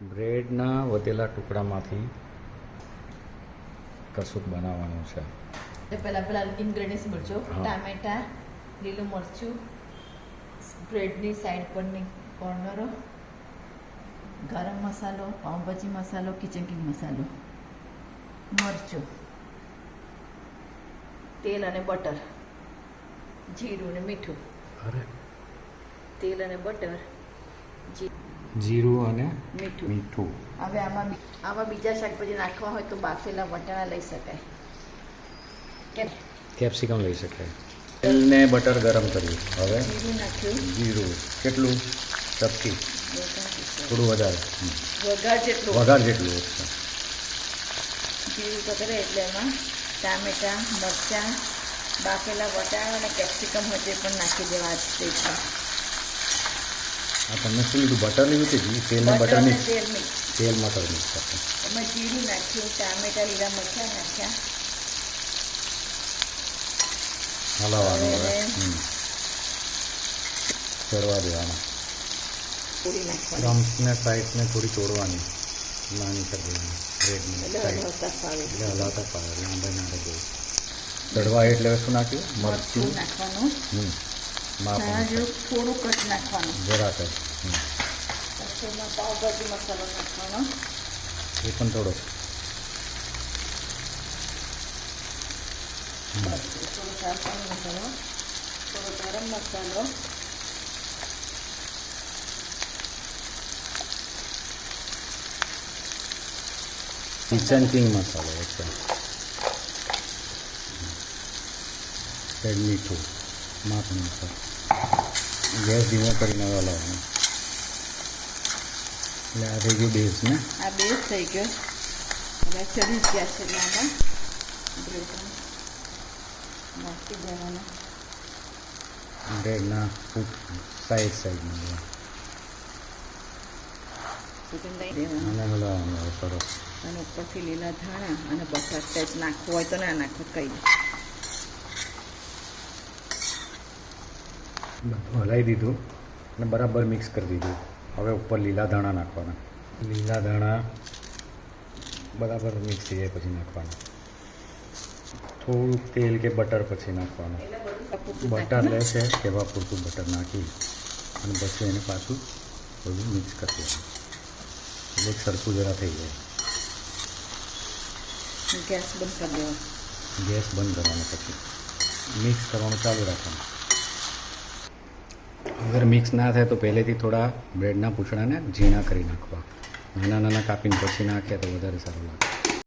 બ્રેડના વધેલા ટુકડામાંથી કશુંક બનાવવાનું છે. પહેલા ઇન્ગ્રેડિયન્ટ્સ ભરજો. હા. ટામેટા, લીલું મરચું, બ્રેડની સાઈડ પરની કોર્નરો, ગરમ મસાલો, પાઉંભાજી મસાલો, કિચન કિંગ મસાલો, મરચું, તેલ અને બટર, જીરું અને મીઠું. અરે તેલ અને બટર, જીરું અને મીઠું. મીઠું. હવે આમાં બીજા શાકભાજી નાખવા હોય તો બાફેલા વટાણા લઈ શકાય. કેમ? કેપ્સિકમ લઈ શકાય. તેલને બટર ગરમ કર્યું. હવે જીરું નાખ્યું. જીરું કેટલું? ચપટી થોડું વધારે વઘાર જેટલું. વઘાર જેટલું ઓછું. જીરું પકડે એટલે એમાં ટામેટા, મરચાં, બાફેલા વટાણા અને કેપ્સિકમ હોય તે પણ નાખી દેવા. આ સ્ટેજમાં આ તમને શું લીધું? બટર લીધું કે ઘી? તેલ ને બટર બટર અને મિક્સ. તેલ મિક્સ. તેલ બટર મિક્સ કરશે. એમાં જીરું નાખ્યું, ટામેટા, લીલા મરચાં નાખ્યા. હલાવવાનું હવે. હવે ચડવા દેવાના. પૂરી નાખવાની. ક્રમ્સને સાઈડને થોડી તોડવાની, નાની કરી દેવાની બ્રેડની એટલે સાઈડ. હલાવતા ફાવે. એટલે હલાવતા પાડે લાંબે ના રહે બહુ. ચડવા એટલે શું નાખ્યું? મરચું મરચું. નાખવાનું. માપ ધાણા અનુસાર. જેવું થોડું કટ નાખવાનું. જરાક જ. પછી એમાં પાઉંભાજી મસાલો નાખવાનો. એ પણ થોડો. બસ થોડો ચારપાણી મસાલો, થોડો ગરમ મસાલો, કિચન કિંગ મસાલો ઓકે. સેજ મીઠું માપ અનુસાર. ગેસ ધીમો કરીને હલાવવાનું. એટલે આ થઈ ગયું બેઝ ને. આ બેઝ થઈ ગયો. હવે ચડી જ ગયા છે એટલે આમાં બ્રેડ નાખી દેવાના. બ્રેડના સાઈડ સાઈડમાં ચિકન લઈ દેવાનું. અને હલાવવાનું હવે સરસ. અને ઉપરથી લીલા ધાણા અને બટર સેજ નાખવું હોય તો ના નાખો કંઈ નહીં. બધું હલાવી દીધું અને બરાબર મિક્સ કરી દીધું. હવે ઉપર લીલા ધાણા નાખવાના. લીલા ધાણા બરાબર મિક્સ થઈ જાય પછી નાખવાના. થોડું તેલ કે બટર પછી નાખવાનું. બટર લે છે કેવા પૂરતું બટર નાખી અને પછી એને પાછું થોડું મિક્સ કરી દેવાનું. એટલે સરખું જરા થઈ જાય. ગેસ બંધ કરી દેવાનો. ગેસ બંધ કરવાનો પછી મિક્સ કરવાનું ચાલુ રાખવાનું. અગર મિક્સ ના થાય તો પહેલેથી થોડા બ્રેડના પૂંછડાને ઝીણા કરી નાખવા. નાના નાના કાપીને પછી નાખે તો વધારે સારું લાગે.